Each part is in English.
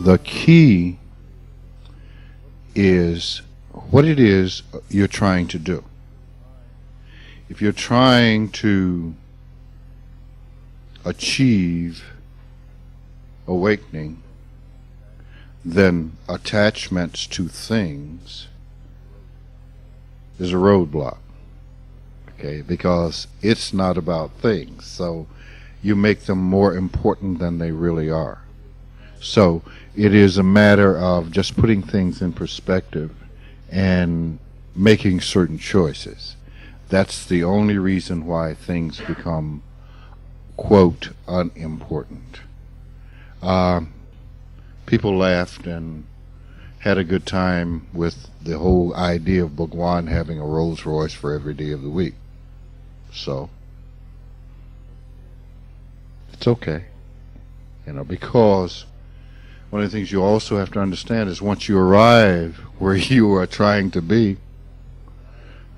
the key is what it is you're trying to do. If you're trying to achieve awakening, then attachments to things is a roadblock, okay, because it's not about things, so you make them more important than they really are. So it is a matter of just putting things in perspective and making certain choices. That's the only reason why things become, quote, unimportant. People laughed and had a good time with the whole idea of Bhagwan having a Rolls Royce for every day of the week. So, it's okay. Because one of the things you also have to understand is once you arrive where you are trying to be,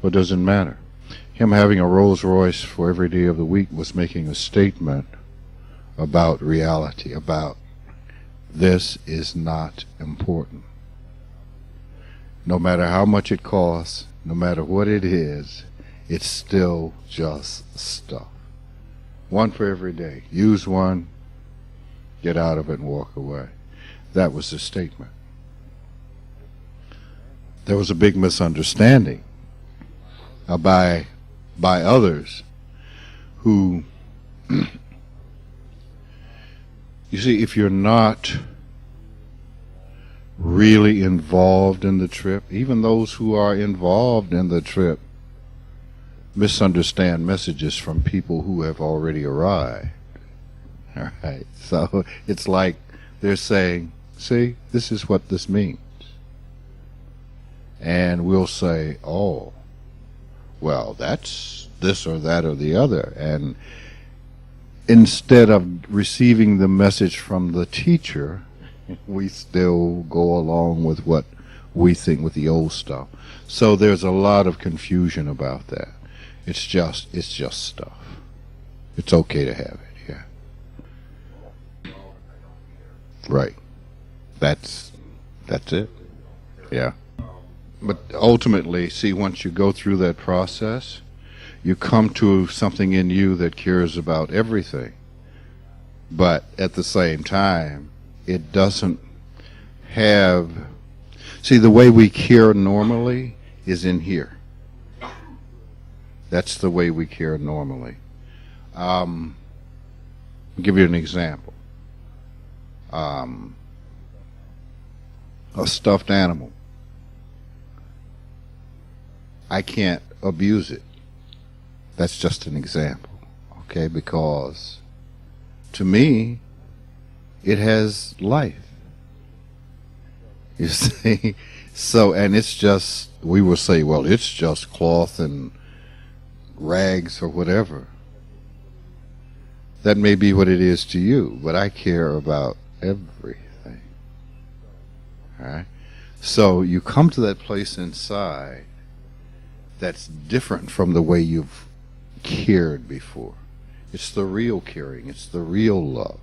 what does it matter? Him having a Rolls Royce for every day of the week was making a statement about reality, about this is not important. No matter how much it costs, no matter what it is, it's still just stuff. One for every day. Use one, get out of it and walk away. That was the statement. There was a big misunderstanding by others who, you see, if you're not really involved in the trip, even those who are involved in the trip misunderstand messages from people who have already arrived. All right, so it's like they're saying, see, this is what this means. And we'll say, oh, well, that's this or that or the other. And instead of receiving the message from the teacher, we still go along with what we think with the old stuff. So there's a lot of confusion about that. It's just stuff. It's okay to have it, yeah. Right. That's it. Yeah. But ultimately, see, once you go through that process, you come to something in you that cares about everything. But at the same time, it doesn't have... See, the way we care normally is in here. That's the way we care normally. I'll give you an example. A stuffed animal. I can't abuse it. That's just an example, okay? Because to me, it has life. You see? So, and it's just, we will say, well, it's just cloth and rags or whatever. That may be what it is to you, but I care about everything. All right? So you come to that place inside that's different from the way you've cared before. It's the real caring. It's the real love.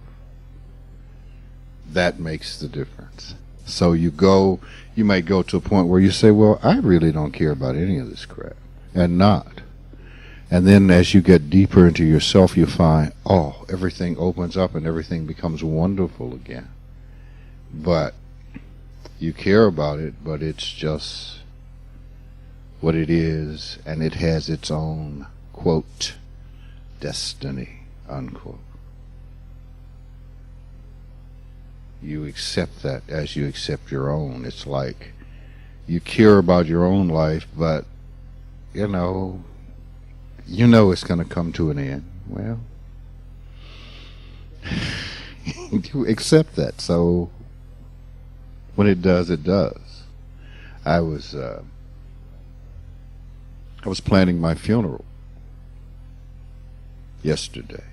That makes the difference. So you might go to a point where you say, well, I really don't care about any of this crap. And not. And then as you get deeper into yourself, you find, oh, everything opens up and everything becomes wonderful again. But you care about it, but it's just what it is, and it has its own, quote, destiny, unquote. You accept that as you accept your own. It's like you care about your own life, but you know it's going to come to an end. Well, you accept that. So when it does, it does. I was planning my funeral yesterday,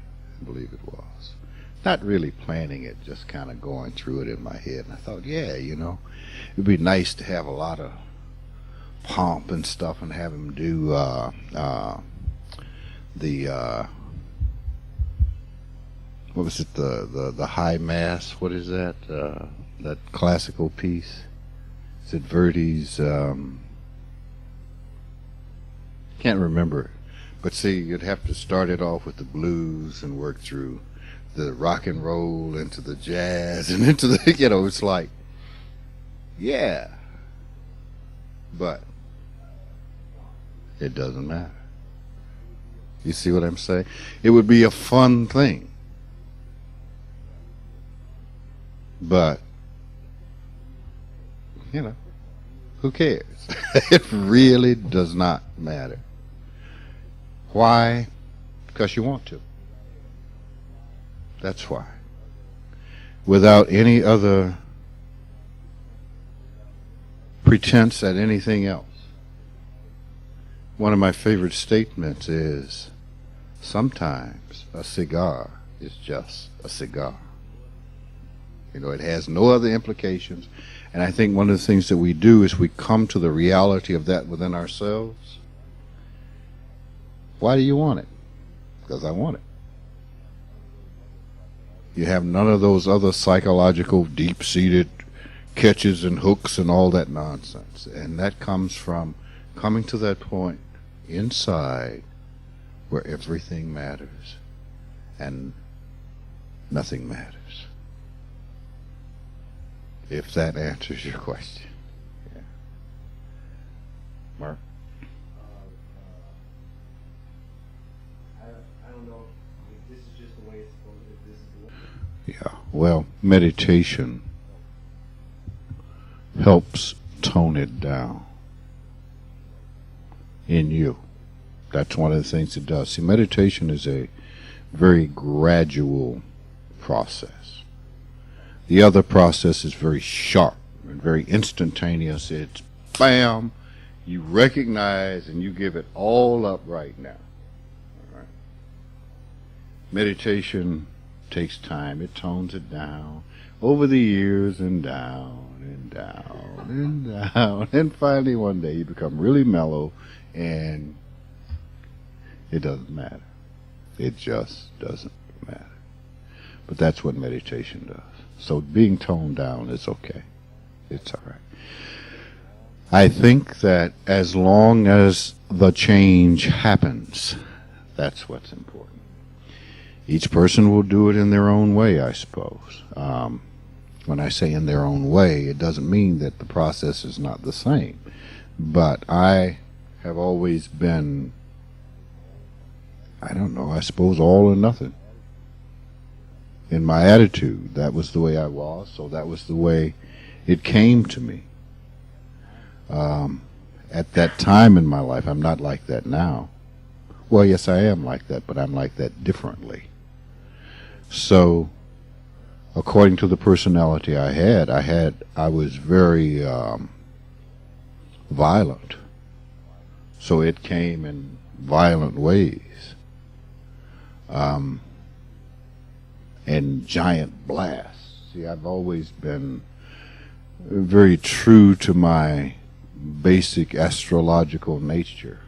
I believe it was. Not really planning it, just kind of going through it in my head. And I thought, yeah, it'd be nice to have a lot of pomp and stuff and have him do what was it, the High Mass? What is that? That classical piece? Is it Verdi's? Can't remember. But see, you'd have to start it off with the blues and work through the rock and roll into the jazz and into the, it's like, yeah. But it doesn't matter. You see what I'm saying? It would be a fun thing. But, who cares? It really does not matter. Why? Because you want to. That's why. Without any other pretense at anything else. One of my favorite statements is, sometimes a cigar is just a cigar. It has no other implications. And I think one of the things that we do is we come to the reality of that within ourselves. Why do you want it? Because I want it. You have none of those other psychological, deep-seated catches and hooks and all that nonsense. And that comes from coming to that point inside where everything matters and nothing matters. If that answers your question. Yeah. Mark? I don't know if this is just the way it's supposed to be. This is the way. Yeah. Well, meditation helps tone it down in you. That's one of the things it does. See, meditation is a very gradual process. The other process is very sharp and very instantaneous. It's bam, you recognize and you give it all up right now. All right. Meditation takes time. It tones it down over the years and down and down and down. And finally one day you become really mellow and it doesn't matter. It just doesn't matter. But that's what meditation does. So being toned down is okay. It's all right. I think that as long as the change happens, that's what's important. Each person will do it in their own way, I suppose. When I say in their own way, it doesn't mean that the process is not the same. But I have always been, I suppose all or nothing. In my attitude, that was the way I was, so that was the way it came to me. At that time in my life, I'm not like that now. Well, yes, I am like that, but I'm like that differently. So, according to the personality I was very violent. So it came in violent ways. And giant blasts. See, I've always been very true to my basic astrological nature.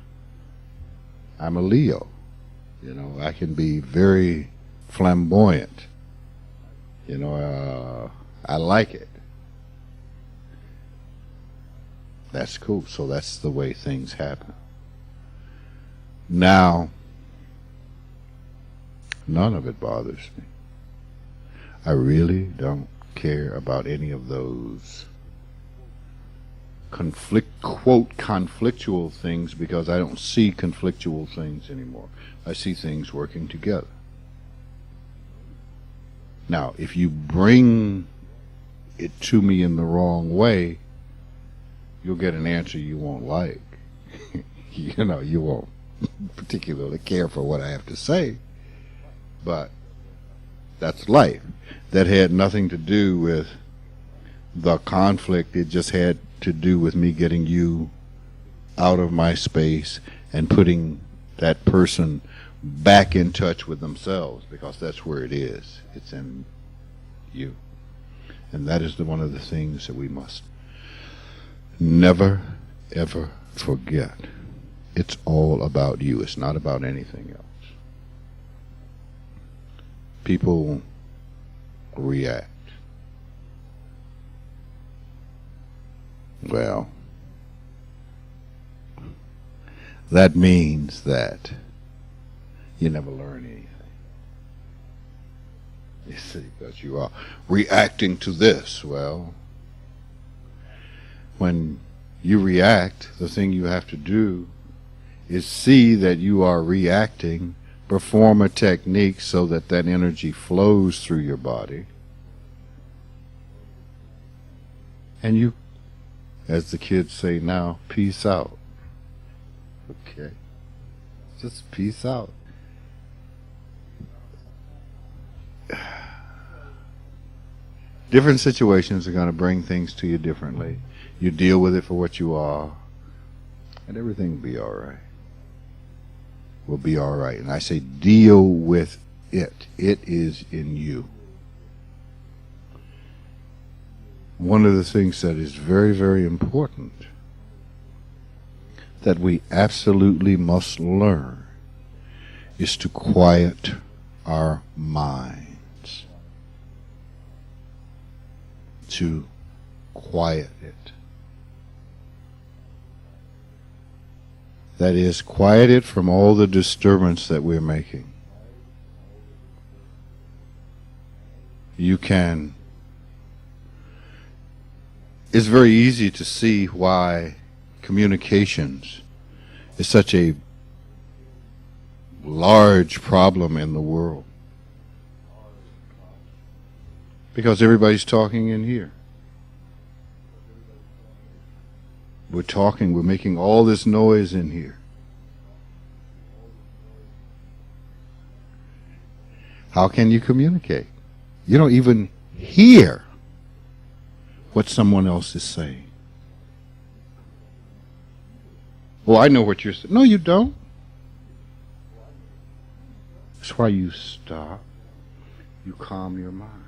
I'm a Leo. I can be very flamboyant. I like it. That's cool. So that's the way things happen. Now, none of it bothers me. I really don't care about any of those quote conflictual things, because I don't see conflictual things anymore. I see things working together. Now, if you bring it to me in the wrong way, you'll get an answer you won't like. You won't particularly care for what I have to say, but that's life. That had nothing to do with the conflict. It just had to do with me getting you out of my space and putting that person back in touch with themselves, because that's where it is. It's in you. And that is one of the things that we must never, ever forget. It's all about you. It's not about anything else. people react? Well, that means that you never learn anything. You see, because you are reacting to this. Well, when you react, the thing you have to do is see that you are reacting, perform a technique so that that energy flows through your body, and you, as the kids say now, peace out. Okay? Just peace out. Different situations are going to bring things to you differently. You deal with it for what you are, and everything will be all right. Will be all right. And I say deal with it. It is in you. One of the things that is very, very important that we absolutely must learn is to quiet our minds. To quiet it. That is, quiet it from all the disturbance that we're making. You can. It's very easy to see why communications is such a large problem in the world. Because everybody's talking in here. We're talking, we're making all this noise in here. How can you communicate? You don't even hear what someone else is saying. Well, I know what you're saying. No, you don't. That's why you stop. You calm your mind.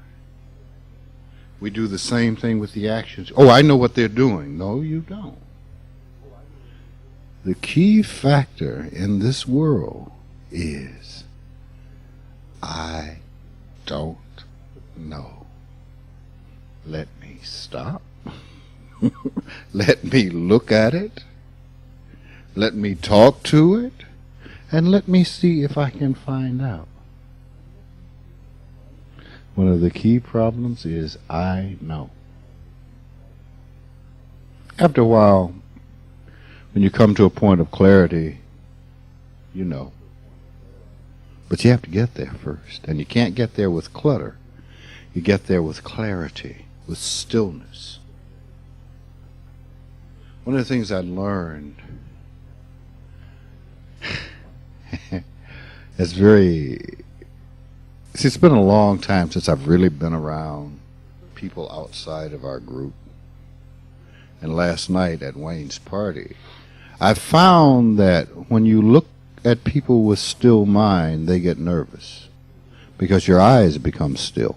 We do the same thing with the actions. Oh, I know what they're doing. No, you don't. The key factor in this world is I don't know. Let me stop. Let me look at it. Let me talk to it. And let me see if I can find out. One of the key problems is I know. After a while, when you come to a point of clarity, you know. But you have to get there first. And you can't get there with clutter. You get there with clarity, with stillness. One of the things I learned is it's been a long time since I've really been around people outside of our group. And last night at Wayne's party, I found that when you look at people with still mind, they get nervous because your eyes become still.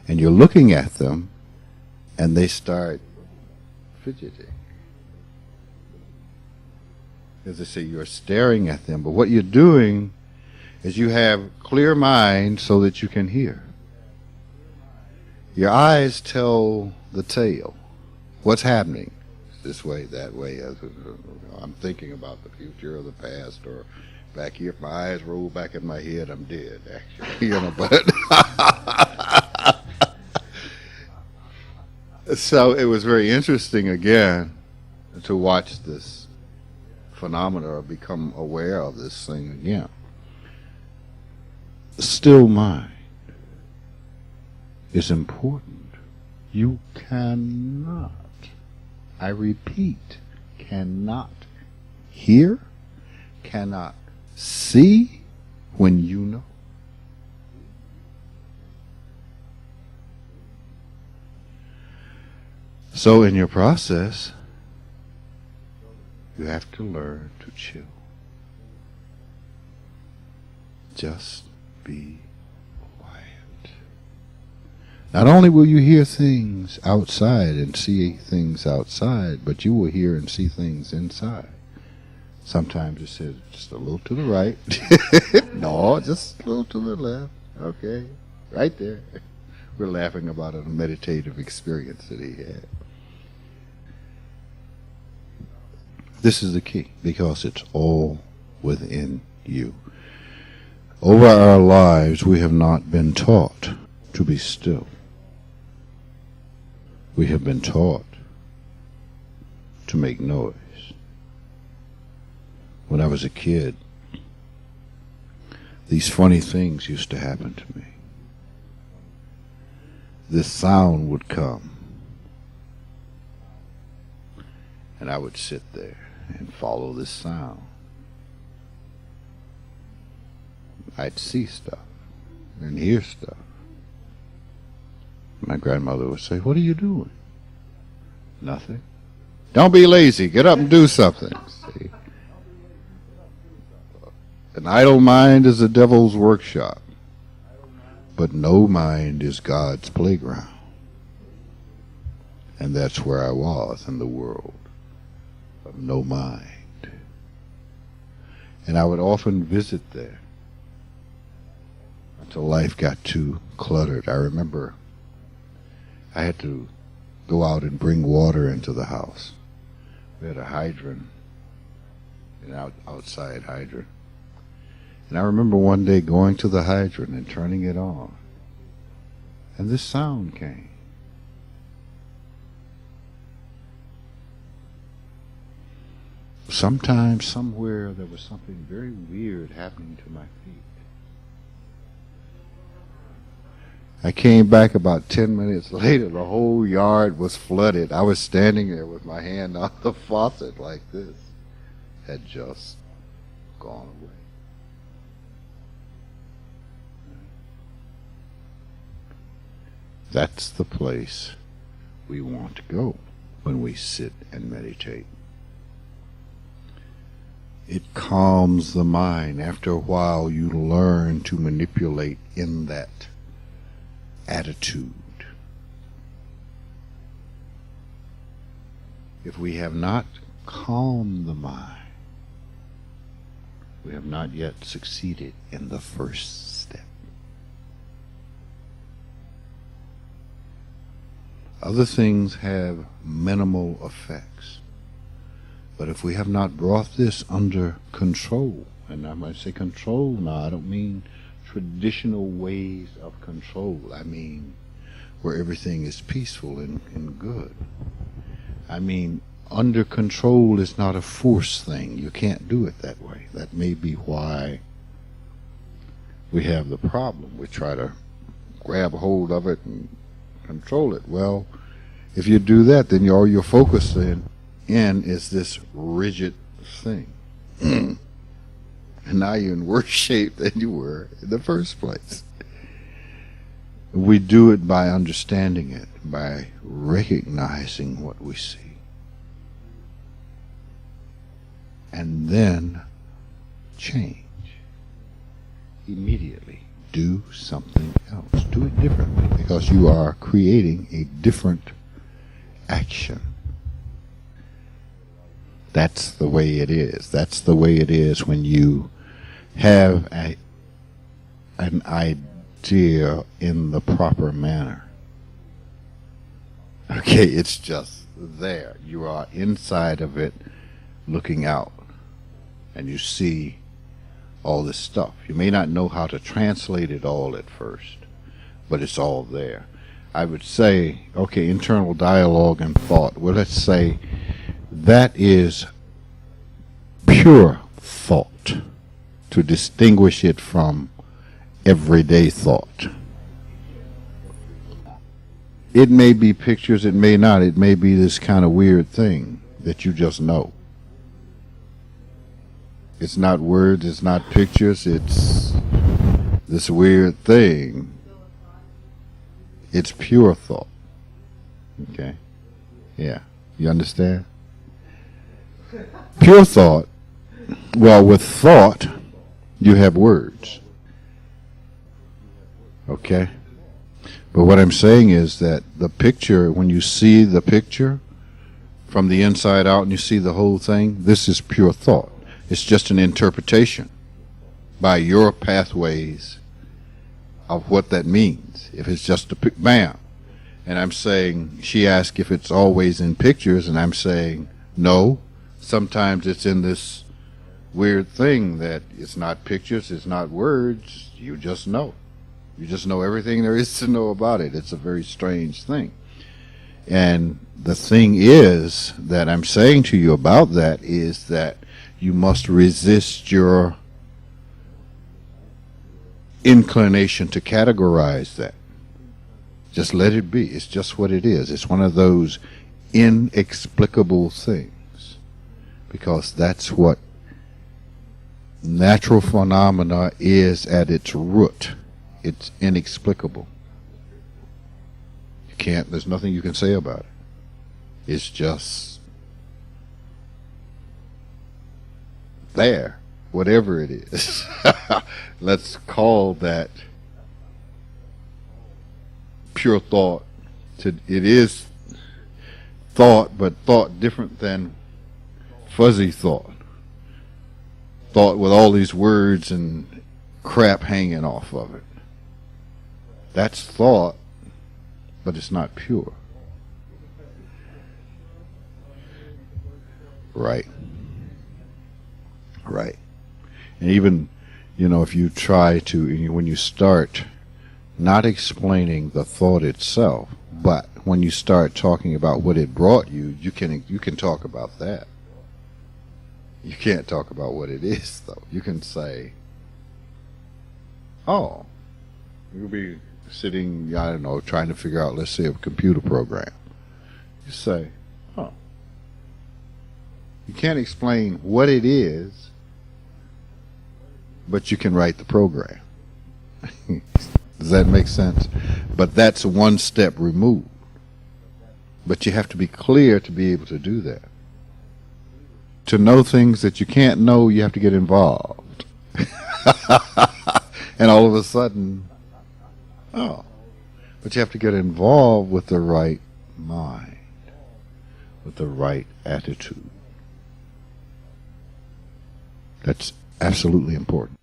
And you're looking at them and they start fidgeting. As I say, you're staring at them, but what you're doing is you have clear mind so that you can hear. Your eyes tell the tale. What's happening? This way, that way. I'm thinking about the future or the past, or back here. If my eyes roll back in my head, I'm dead, actually. But so it was very interesting again to watch this phenomena or become aware of this thing again. Still mind is important. You cannot, I repeat, cannot hear, cannot see when you know. So in your process, you have to learn to chill. Just be quiet. Not only will you hear things outside and see things outside, but you will hear and see things inside. Sometimes it says just a little to the right. No, just a little to the left. Okay, right there. We're laughing about a meditative experience that he had. This is the key, because it's all within you. Over our lives, we have not been taught to be still. We have been taught to make noise. When I was a kid, these funny things used to happen to me. This sound would come, and I would sit there and follow this sound. I'd see stuff and hear stuff. My grandmother would say, "What are you doing?" "Nothing." "Don't be lazy. Get up and do something." See? An idle mind is the devil's workshop, but no mind is God's playground. And that's where I was in the world of no mind. And I would often visit there until life got too cluttered. I remember I had to go out and bring water into the house. We had a hydrant, an outside hydrant. And I remember one day going to the hydrant and turning it on, and this sound came. Sometimes, somewhere, there was something very weird happening to my feet. I came back about 10 minutes later, the whole yard was flooded. I was standing there with my hand on the faucet like this. Had just gone away. That's the place we want to go when we sit and meditate. It calms the mind. After a while, you learn to manipulate in that attitude. If we have not calmed the mind, we have not yet succeeded in the first step. Other things have minimal effects. But if we have not brought this under control, and I might say control now, I don't mean traditional ways of control. I mean where everything is peaceful and good. I mean, under control is not a force thing. You can't do it that way. That may be why we have the problem. We try to grab hold of it and control it. Well, if you do that, then all you're focusing in is this rigid thing. And now you're in worse shape than you were in the first place. We do it by understanding it, by recognizing what we see. And then change. Immediately do something else. Do it differently, because you are creating a different action. That's the way it is. That's the way it is when you have an idea in the proper manner. Okay, it's just there. You are inside of it looking out, and you see all this stuff. You may not know how to translate it all at first, but it's all there. I would say, okay, internal dialogue and thought. Well, let's say that is pure thought, to distinguish it from everyday thought. It may be pictures, it may not. It may be this kind of weird thing that you just know. It's not words, it's not pictures, it's this weird thing. It's pure thought. Okay? Yeah. You understand? Pure thought. Well, with thought, you have words. Okay? But what I'm saying is that the picture, when you see the picture from the inside out and you see the whole thing, this is pure thought. It's just an interpretation by your pathways of what that means. If it's just a bam. And I'm saying, she asked if it's always in pictures, and I'm saying, no. Sometimes it's in this weird thing that it's not pictures, it's not words, you just know. You just know everything there is to know about it. It's a very strange thing. And the thing is that I'm saying to you about that is that you must resist your inclination to categorize that. Just let it be. It's just what it is. It's one of those inexplicable things, because that's what natural phenomena is at its root. It's inexplicable. You can't, there's nothing you can say about it. It's just there, whatever it is. Let's call that pure thought. It is thought, but thought different than fuzzy thought. Thought with all these words and crap hanging off of it. That's thought, but it's not pure. Right. Right. And even, if you try to, when you start not explaining the thought itself, but when you start talking about what it brought you, you can talk about that. You can't talk about what it is, though. You can say, oh, you'll be sitting, I don't know, trying to figure out, let's say, a computer program. You say, oh. You can't explain what it is, but you can write the program. Does that make sense? But that's one step removed. But you have to be clear to be able to do that. To know things that you can't know, you have to get involved. And all of a sudden, oh. But you have to get involved with the right mind, with the right attitude. That's absolutely important.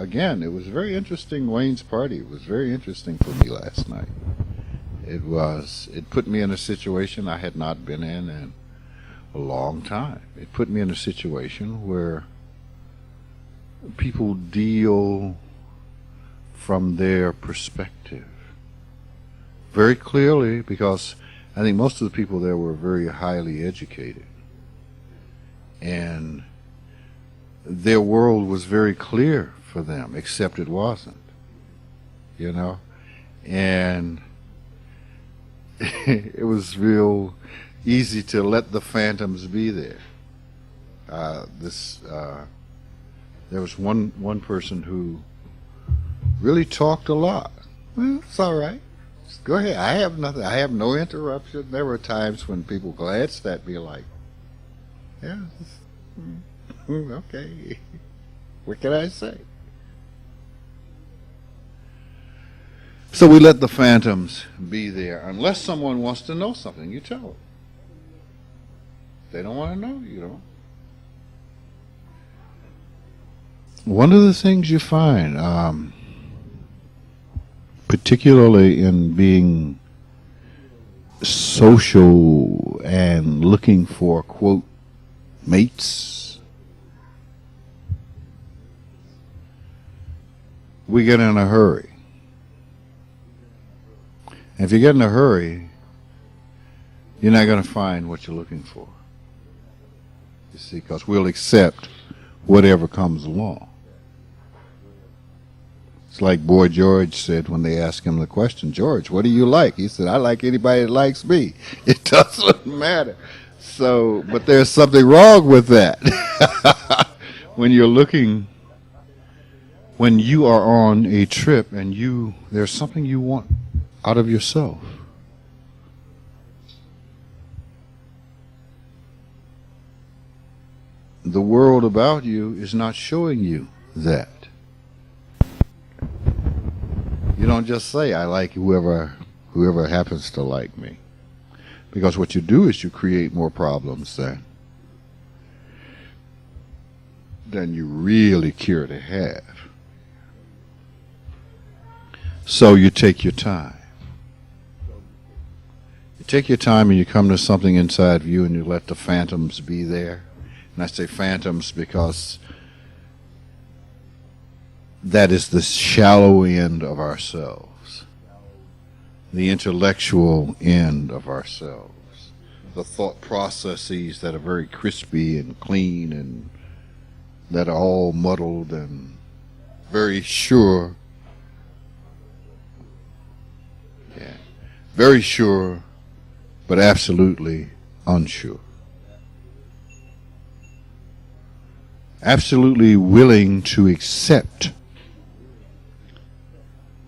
Again, it was very interesting, Wayne's party. It was very interesting for me last night. It put me in a situation I had not been in a long time. It put me in a situation where people deal from their perspective very clearly, because I think most of the people there were very highly educated. And their world was very clear for them, except it wasn't, and it was real easy to let the phantoms be there. There was one person who really talked a lot. Well, it's all right. Just go ahead. I have nothing. I have no interruption. There were times when people glanced at me like, yeah, okay, what can I say? So we let the phantoms be there. Unless someone wants to know something, you tell them. If they don't want to know, you don't. One of the things you find, particularly in being social and looking for, quote, mates, we get in a hurry. And if you get in a hurry, you're not going to find what you're looking for. You see, because we'll accept whatever comes along. It's like Boy George said when they asked him the question, George, what do you like? He said, I like anybody that likes me. It doesn't matter. So, but there's something wrong with that. When you're looking, when you are on a trip and there's something you want out of yourself. The world about you is not showing you that. You don't just say, I like whoever happens to like me. Because what you do is you create more problems than you really care to have. So you take your time. You take your time and you come to something inside of you and you let the phantoms be there. And I say phantoms because that is the shallow end of ourselves, the intellectual end of ourselves, the thought processes that are very crispy and clean and that are all muddled and very sure. Yeah. Very sure, but absolutely unsure. Absolutely willing to accept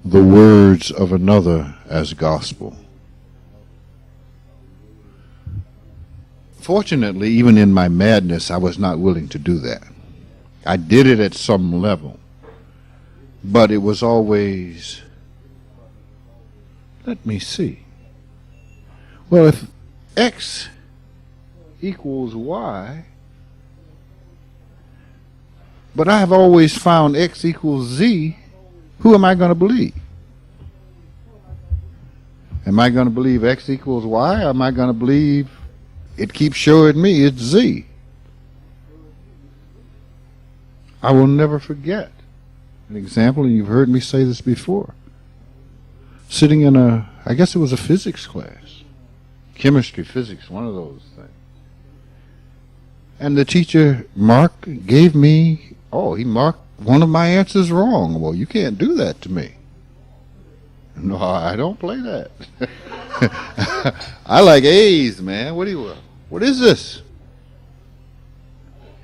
the words of another as gospel. Fortunately, even in my madness, I was not willing to do that. I did it at some level, but it was always, let me see. Well, if X equals Y, but I have always found X equals Z, who am I going to believe? Am I going to believe X equals Y, or am I going to believe it keeps showing me it's Z? I will never forget an example, and you've heard me say this before. Sitting in I guess it was a physics class, chemistry, physics, one of those things. And the teacher, gave me, he marked one of my answers wrong. Well, you can't do that to me. No, I don't play that. I like A's, man. What is this?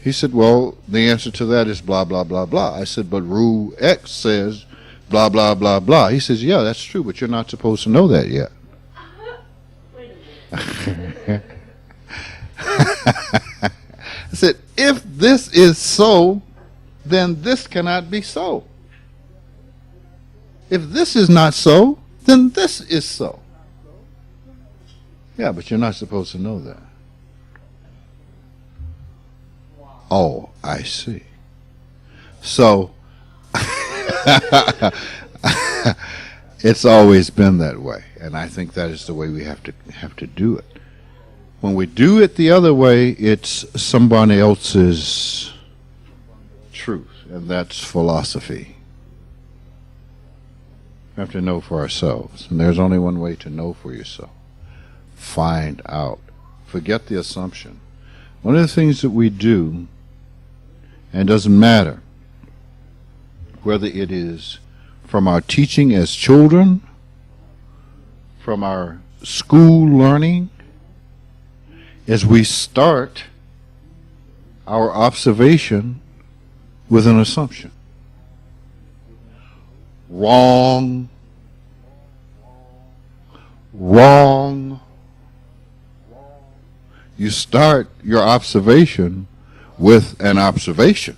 He said, well, the answer to that is blah, blah, blah, blah. I said, but rule X says blah, blah, blah, blah. He says, yeah, that's true, but you're not supposed to know that yet. I said, if this is so, then this cannot be so. If this is not so, then this is so. Yeah, but you're not supposed to know that. Oh, I see. So, it's always been that way, and I think that is the way we have to do it. When we do it the other way, it's somebody else's truth, and that's philosophy. We have to know for ourselves, and there's only one way to know for yourself. Find out. Forget the assumption. One of the things that we do, and it doesn't matter whether it is from our teaching as children, from our school learning, is we start our observation with an assumption. Wrong. Wrong. You start your observation with an observation.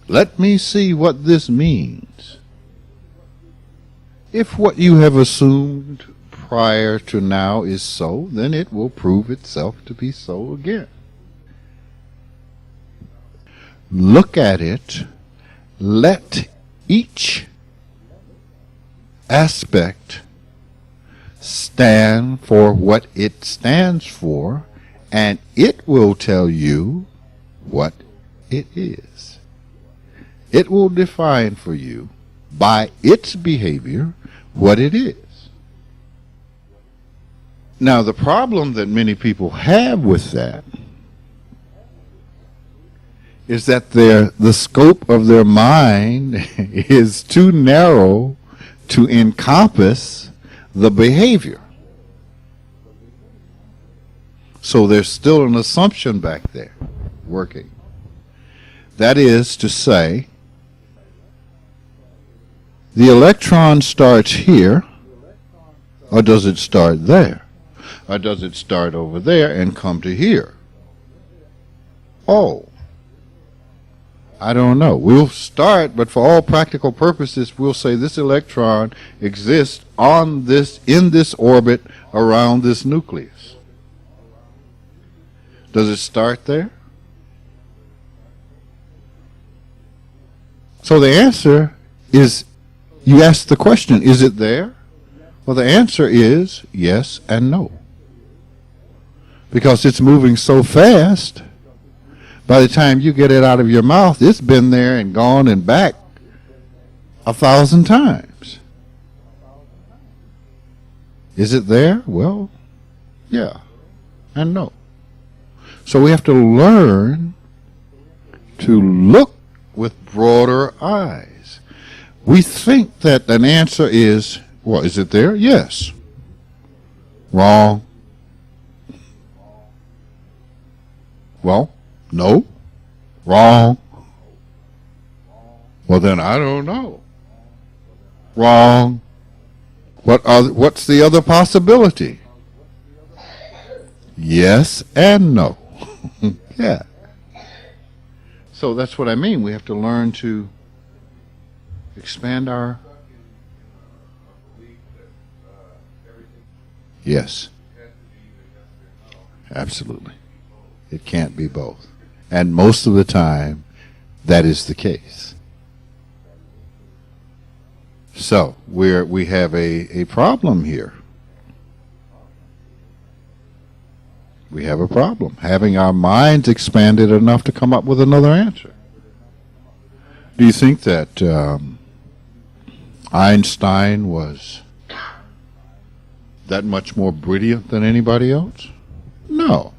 Let me see what this means. If what you have assumed prior to now is so, then it will prove itself to be so again. Look at it. Let each aspect stand for what it stands for, and it will tell you what it is. It will define for you by its behavior what it is. Now, the problem that many people have with that is that the scope of their mind is too narrow to encompass the behavior. So there's still an assumption back there working. That is to say, the electron starts here, or does it start there? Or does it start over there and come to here? Oh, I don't know. We'll start, but for all practical purposes, we'll say this electron exists in this orbit around this nucleus. Does it start there? So the answer is You ask the question, is it there? Well, the answer is yes and no. Because it's moving so fast, by the time you get it out of your mouth, it's been there and gone and back 1,000 times. Is it there? Well, yeah and no. So we have to learn to look with broader eyes. We think that an answer is, well, is it there? Yes. Wrong. Well, no. Wrong. Well, then I don't know. Wrong. What's the other possibility? Yes and no. Yeah. So that's what I mean. We have to learn to expand our... Yes. Absolutely. It can't be both. And most of the time, that is the case. So, we have a problem here. We have a problem. Having our minds expanded enough to come up with another answer. Do you think that Einstein was that much more brilliant than anybody else? No.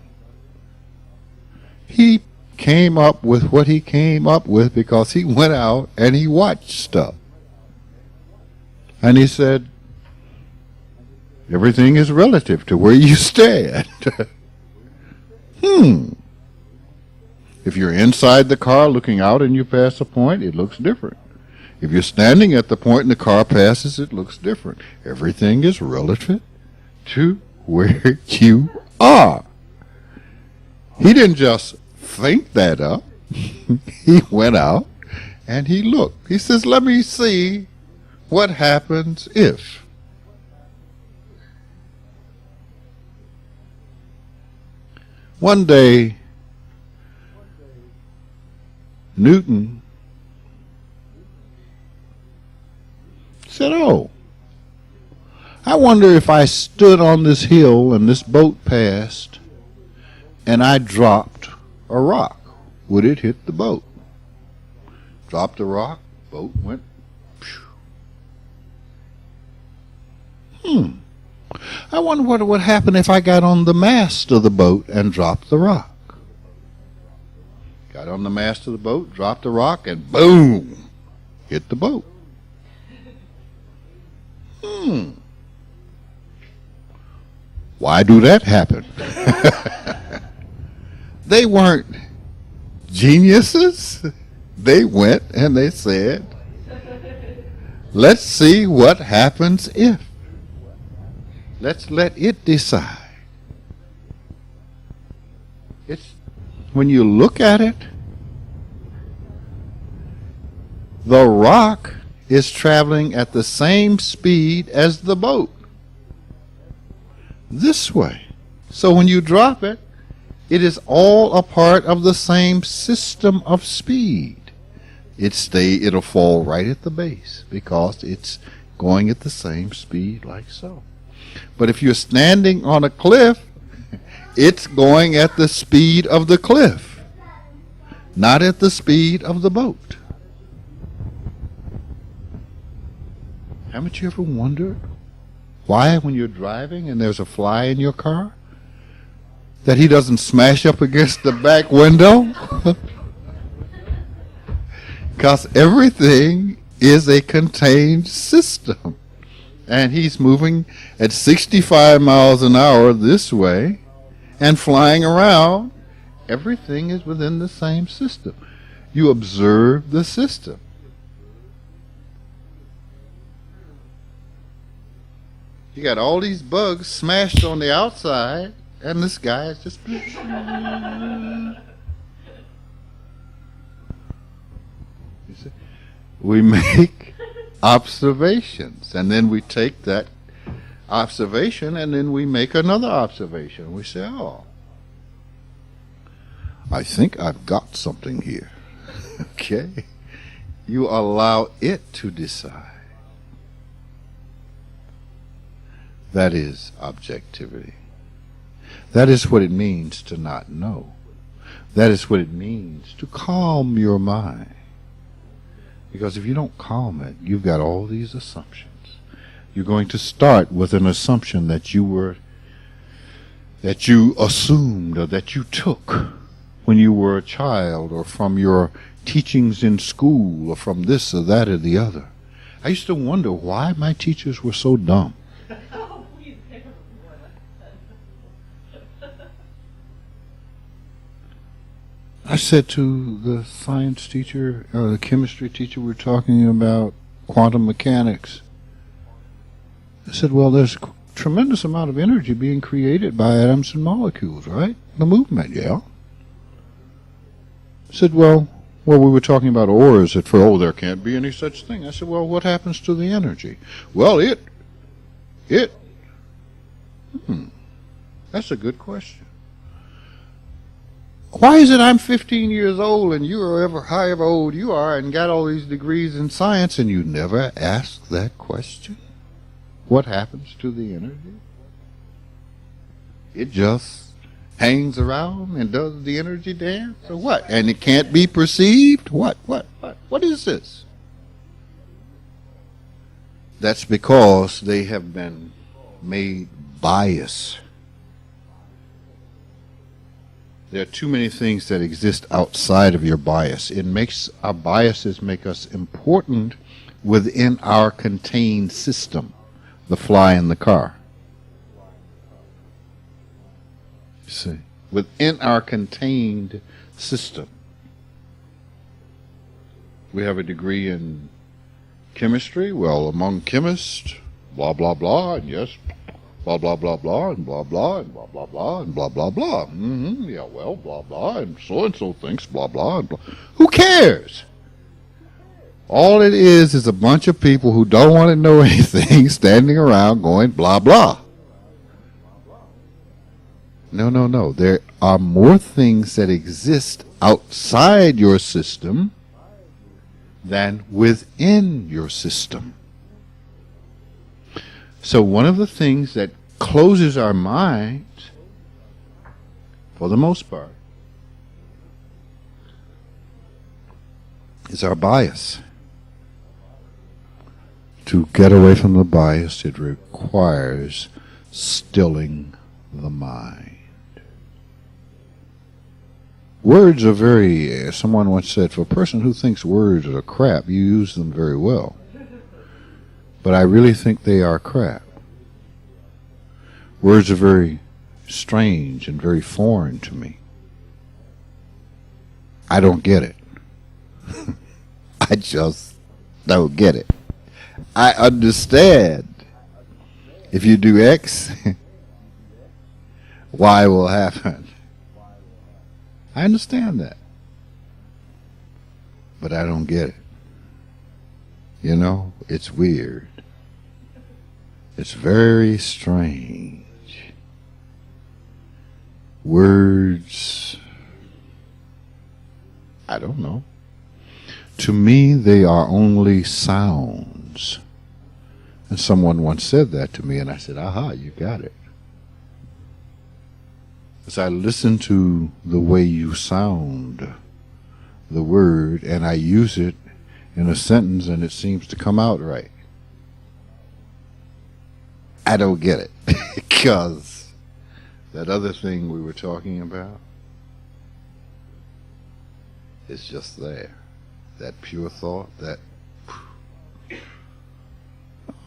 He came up with what he came up with because he went out and he watched stuff. And he said, everything is relative to where you stand. If you're inside the car looking out and you pass a point, it looks different. If you're standing at the point and the car passes, it looks different. Everything is relative to where you are. He didn't just think that up. He went out and he looked. He says, let me see what happens if. One day, Newton said, oh, I wonder if I stood on this hill and this boat passed and I dropped a rock, would it hit the boat? Dropped a rock, boat went, I wonder what would happen if I got on the mast of the boat and dropped the rock. Got on the mast of the boat, dropped the rock, and boom, hit the boat. Why do that happen? They weren't geniuses. They went and they said, let's see what happens if. Let's let it decide. It's when you look at it, the rock is traveling at the same speed as the boat. This way. So when you drop it, it is all a part of the same system of speed. It'll fall right at the base because it's going at the same speed like so. But if you're standing on a cliff, it's going at the speed of the cliff, not at the speed of the boat. Haven't you ever wondered why, when you're driving and there's a fly in your car, that he doesn't smash up against the back window? Because everything is a contained system. And he's moving at 65 miles an hour this way and flying around. Everything is within the same system. You observe the system. You got all these bugs smashed on the outside, and this guy is just... You see? We make observations, and then we take that observation and then we make another observation. We say, oh, I think I've got something here. Okay? You allow it to decide. That is objectivity. That is what it means to not know. That is what it means to calm your mind. Because if you don't calm it, you've got all these assumptions. You're going to start with an assumption that you assumed or that you took when you were a child, or from your teachings in school, or from this or that or the other. I used to wonder why my teachers were so dumb. Oh, please, never more like that. I said to the science teacher, or the chemistry teacher, we were talking about quantum mechanics. I said, well, there's a tremendous amount of energy being created by atoms and molecules, right? The movement, yeah. I said, well, we were talking about auras at first. Oh, there can't be any such thing. I said, well, what happens to the energy? Well, that's a good question. Why is it I'm 15 years old and you are however old you are and got all these degrees in science and you never ask that question? What happens to the energy? It just hangs around and does the energy dance, or what? And it can't be perceived? What is this? That's because they have been made biased. There are too many things that exist outside of your bias. Our biases make us important within our contained system, the fly in the car. See, within our contained system. We have a degree in chemistry. Well, among chemists, blah, blah, blah, and yes, blah, blah, blah, blah, and blah, blah, and blah, blah, blah, and blah, blah, blah. Yeah, well, blah, blah, and so-and-so thinks blah, blah, and blah. Who cares? All it is a bunch of people who don't want to know anything standing around going blah, blah. No. There are more things that exist outside your system than within your system. So one of the things that closes our minds, for the most part, is our bias. To get away from the bias, it requires stilling the mind. Words are very, someone once said, for a person who thinks words are crap, you use them very well. But I really think they are crap. Words are very strange and very foreign to me. I don't get it. I just don't get it. I understand if you do X, Y will happen. I understand that. But I don't get it. You know, it's weird. It's very strange. Words, I don't know. To me, they are only sounds. And someone once said that to me, and I said, aha, you got it. As I listen to the way you sound the word, and I use it in a sentence, and it seems to come out right. I don't get it. Because that other thing we were talking about is just there. That pure thought, that,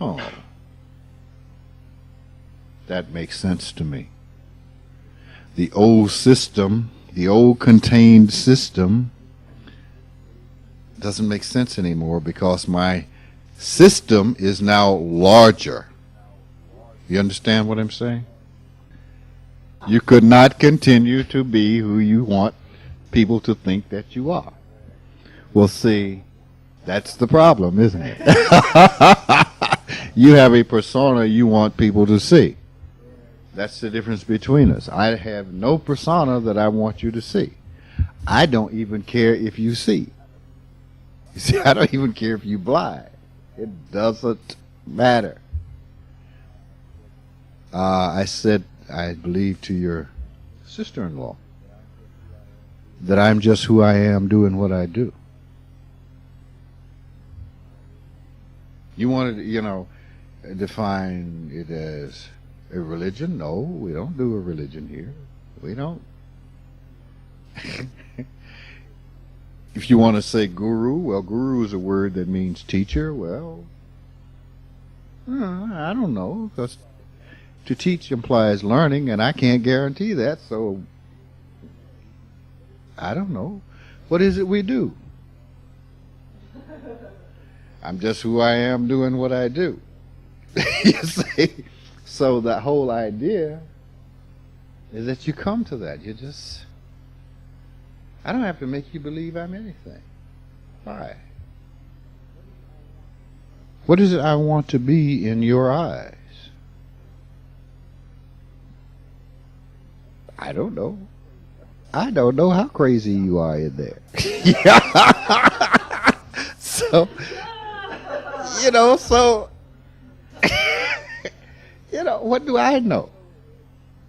oh, that makes sense to me. The old system, the old contained system, doesn't make sense anymore because my system is now larger. You understand what I'm saying? You could not continue to be who you want people to think that you are. Well, see, that's the problem, isn't it? You have a persona you want people to see. That's the difference between us. I have no persona that I want you to see. I don't even care if you see. You see, I don't even care if you blind. It doesn't matter. I said, I believe to your sister-in-law, that I'm just who I am doing what I do. You wanted to, define it as a religion? No, we don't do a religion here. We don't. If you want to say guru, well, guru is a word that means teacher. Well, I don't know, because to teach implies learning, and I can't guarantee that, so I don't know. What is it we do? I'm just who I am doing what I do. You see? So the whole idea is that you come to that. I don't have to make you believe I'm anything. Why? What is it I want to be in your eyes? I don't know. I don't know how crazy you are in there. So, what do I know?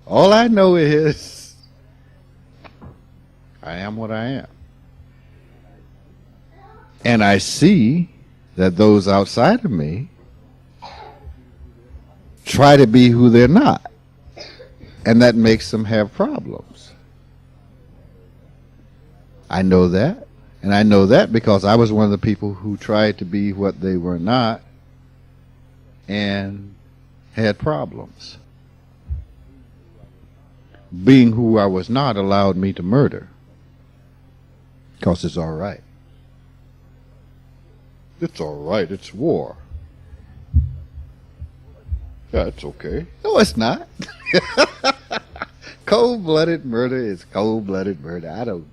All I know is I am what I am. And I see that those outside of me try to be who they're not. And that makes them have problems. I know that. And I know that because I was one of the people who tried to be what they were not and had problems. Being who I was not allowed me to murder. Because it's all right. It's all right. It's war. Yeah, it's okay. No, it's not. Cold-blooded murder is cold-blooded murder. I don't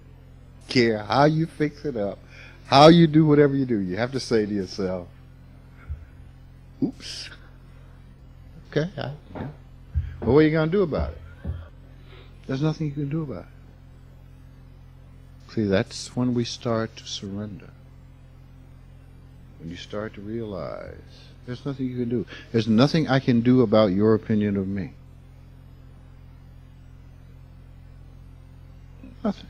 care how you fix it up, how you do whatever you do. You have to say to yourself, oops. Okay. Yeah. Well, what are you going to do about it? There's nothing you can do about it. See, that's when we start to surrender. When you start to realize there's nothing you can do. There's nothing I can do about your opinion of me. Nothing.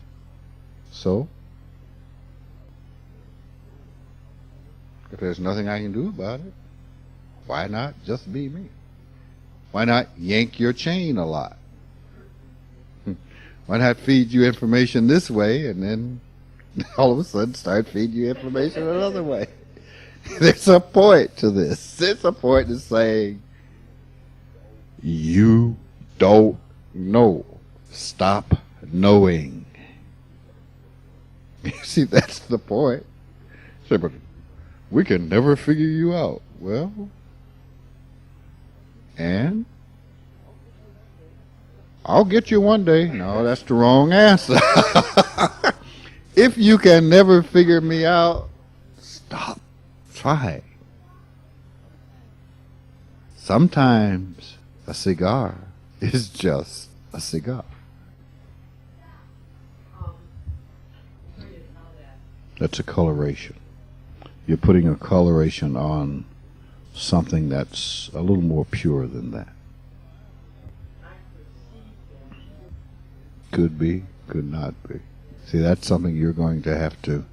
So, if there's nothing I can do about it, why not just be me? Why not yank your chain a lot? Why not feed you information this way and then all of a sudden start feeding you information another way? There's a point to this. There's a point to saying, you don't know. Stop knowing. See, that's the point. Say, but we can never figure you out. Well, and I'll get you one day. No, that's the wrong answer. If you can never figure me out, stop. Try. Sometimes a cigar is just a cigar. That's a coloration. You're putting a coloration on something that's a little more pure than that. Could be, could not be. See, that's something you're going to have to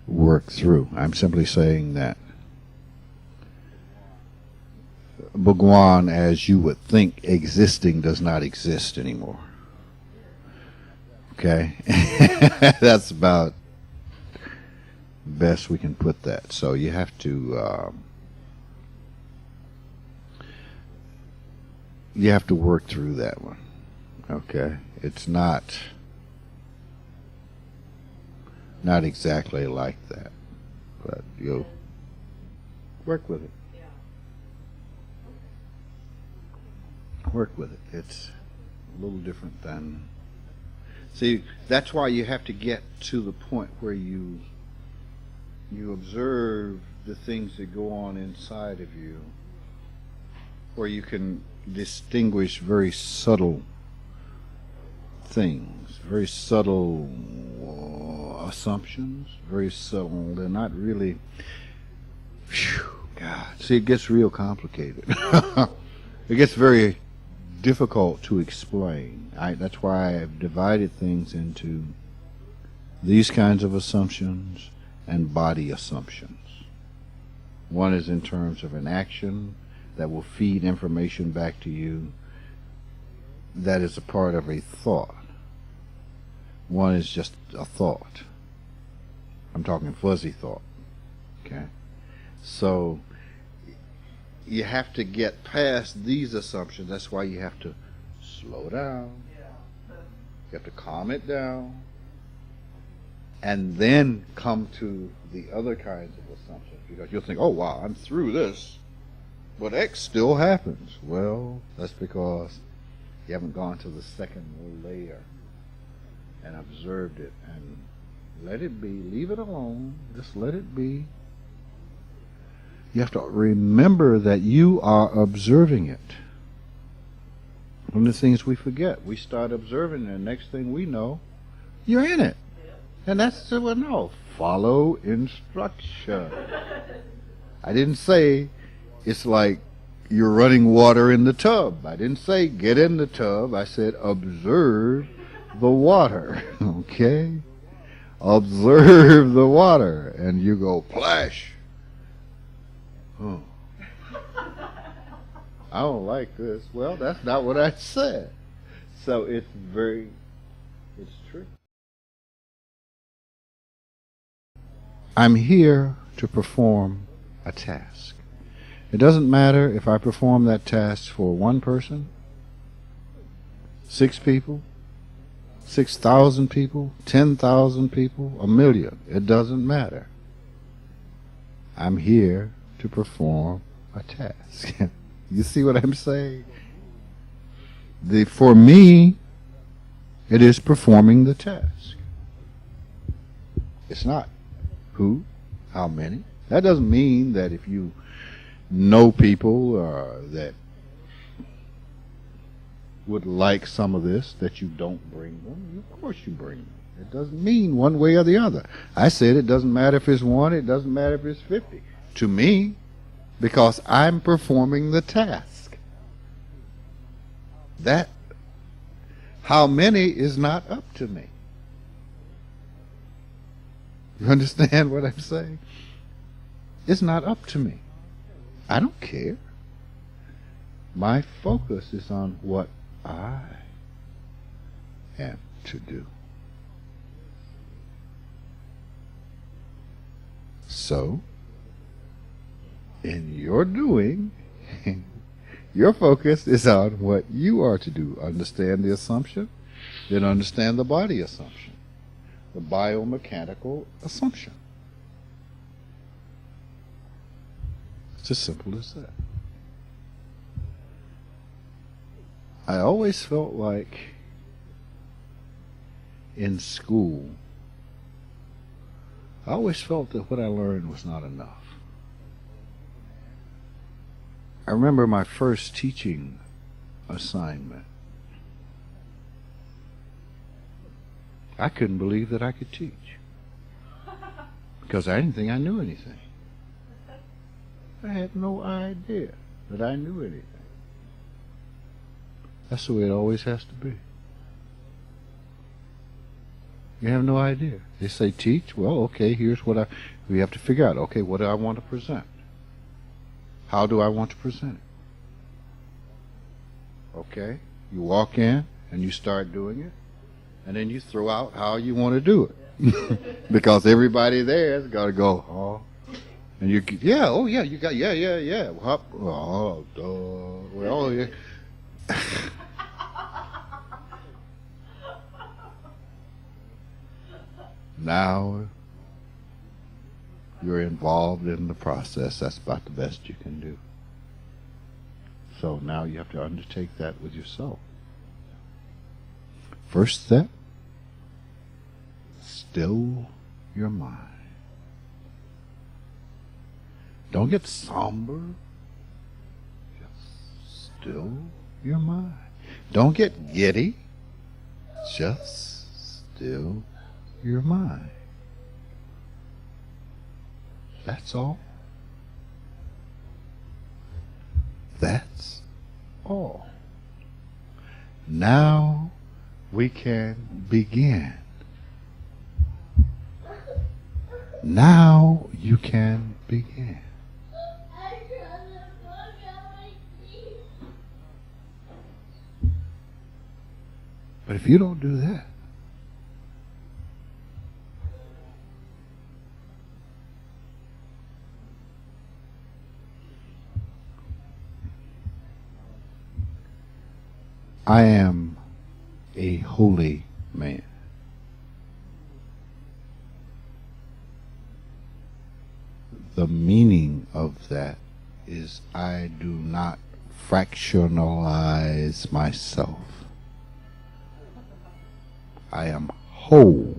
work through. I'm simply saying that Bhagwan, as you would think existing, does not exist anymore. Okay? That's about best we can put that. So you have to work through that one. Okay? It's not exactly like that, but you'll work with it. Work with it. It's a little different than... See, that's why you have to get to the point where you observe the things that go on inside of you, where you can distinguish very subtle things, very subtle assumptions, very subtle. They're not really... Whew, God. See, it gets real complicated. It gets very difficult to explain. That's why I've divided things into these kinds of assumptions and body assumptions. One is in terms of an action that will feed information back to you that is a part of a thought. One is just a thought. I'm talking fuzzy thought. Okay? So you have to get past these assumptions. That's why you have to slow down. You have to calm it down. And then come to the other kinds of assumptions. Because you'll think, oh wow, I'm through this. But X still happens. Well, that's because you haven't gone to the second layer and observed it and let it be. Leave it alone. Just let it be. You have to remember that you are observing it. One of the things we forget, we start observing, and the next thing we know, you're in it. And that's, well, no, follow instruction. I didn't say it's like you're running water in the tub. I didn't say get in the tub. I said observe the water, okay? Observe the water, and you go plash. Oh. I don't like this. Well, that's not what I said. So it's true. I'm here to perform a task. It doesn't matter if I perform that task for one person, 6 people, 6,000 people, 10,000 people, 1,000,000. It doesn't matter. I'm here to perform a task. You see what I'm saying? For me, it is performing the task. It's not who, how many. That doesn't mean that if you know people that would like some of this, that you don't bring them. Of course you bring them. It doesn't mean one way or the other. I said it doesn't matter if it's 1, it doesn't matter if it's 50. To me, because I'm performing the task. That, how many is not up to me. You understand what I'm saying? It's not up to me. I don't care. My focus is on what I am to do. So, in your doing, your focus is on what you are to do. Understand the assumption, then understand the body assumption, the biomechanical assumption. It's as simple as that. I always felt like in school, I always felt that what I learned was not enough. I remember my first teaching assignment. I couldn't believe that I could teach because I didn't think I knew anything. I had no idea that I knew anything. That's the way it always has to be. You have no idea. They say teach. Well, okay, here's what we have to figure out. Okay, what do I want to present? How do I want to present it? Okay, you walk in and you start doing it, and then you throw out how you want to do it. Because everybody there has got to go, oh. And you, yeah, oh yeah, you got, yeah. Oh, duh. Well, yeah. Now you're involved in the process. That's about the best you can do. So now you have to undertake that with yourself. First step, still your mind. Don't get somber. Just still your mind. Don't get giddy. Just still your mind. That's all. That's all. Now we can begin. Now you can begin. But if you don't do that, I am a holy man. The meaning of that is I do not fractionalize myself. I am whole.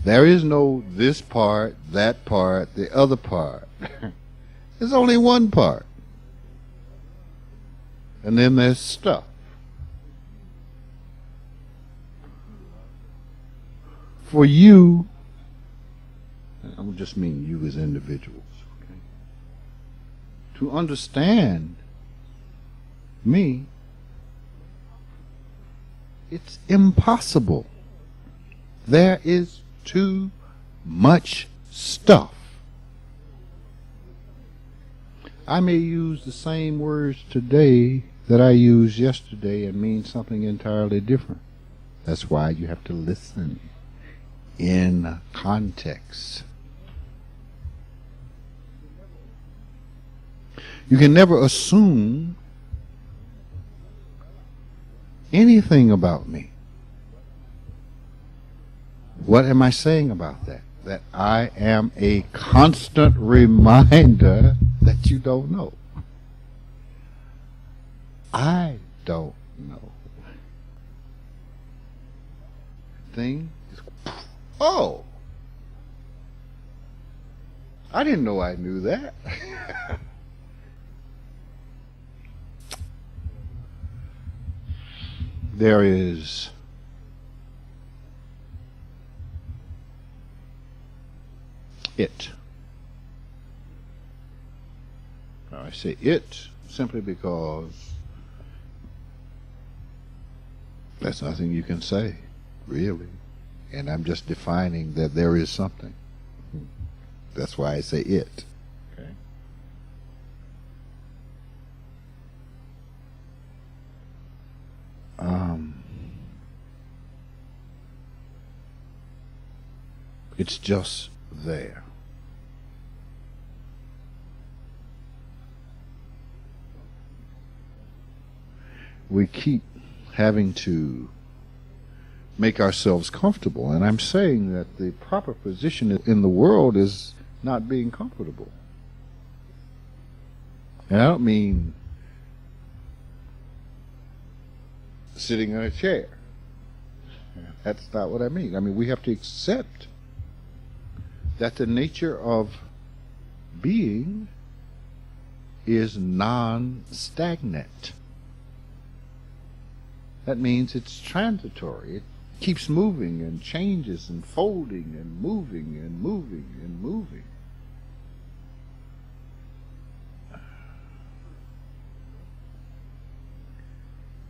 There is no this part, that part, the other part. There's only one part. And then there's stuff. For you, I don't just mean you as individuals, okay? To understand me, it's impossible. There is too much stuff. I may use the same words today that I used yesterday and mean something entirely different. That's why you have to listen in context. You can never assume anything about me. What am I saying about that? That I am a constant reminder that you don't know. I don't know. Thing is, oh, I didn't know I knew that. There is it. Now, I say it simply because that's nothing you can say, really. And I'm just defining that there is something. That's why I say it. Okay. It's just there. We keep having to make ourselves comfortable, and I'm saying that the proper position in the world is not being comfortable. And I don't mean sitting in a chair. That's not what I mean. I mean, we have to accept that the nature of being is non-stagnant. That means it's transitory. It keeps moving and changes and folding and moving and moving and moving.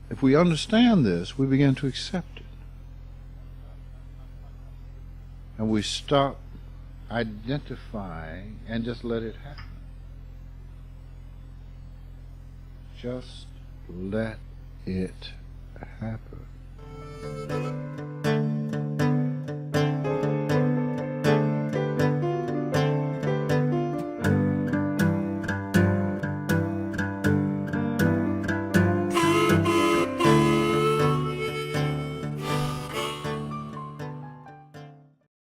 If we understand this, we begin to accept it. And we stop identifying and just let it happen. Just let it happen.